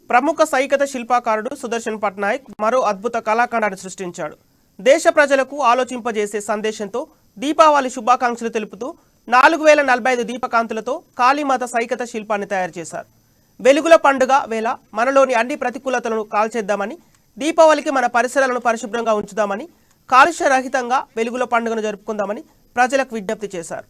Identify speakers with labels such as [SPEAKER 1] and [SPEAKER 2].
[SPEAKER 1] ప్రముఖ సైకత శిల్పాకారుడు సుదర్శన్ పట్నాయక్ మరో అద్భుత కళాఖండాన్ని సృష్టించాడు. దేశ ప్రజలకు ఆలోచింపజేసే సందేశంతో దీపావళి శుభాకాంక్షలు తెలుపుతూ 4045 దీపకాంతులతో కాళీమాత సైకత శిల్పాన్ని తయారు చేశారు. వెలుగుల పండుగ వేళ మనలోని అన్ని ప్రతికూలతలను కాల్చేద్దామని, దీపావళికి మన పరిసరాలను పరిశుభ్రంగా ఉంచుదామని, కాలుష్య రహితంగా వెలుగుల పండుగను జరుపుకుందామని ప్రజలకు విజ్ఞప్తి చేశారు.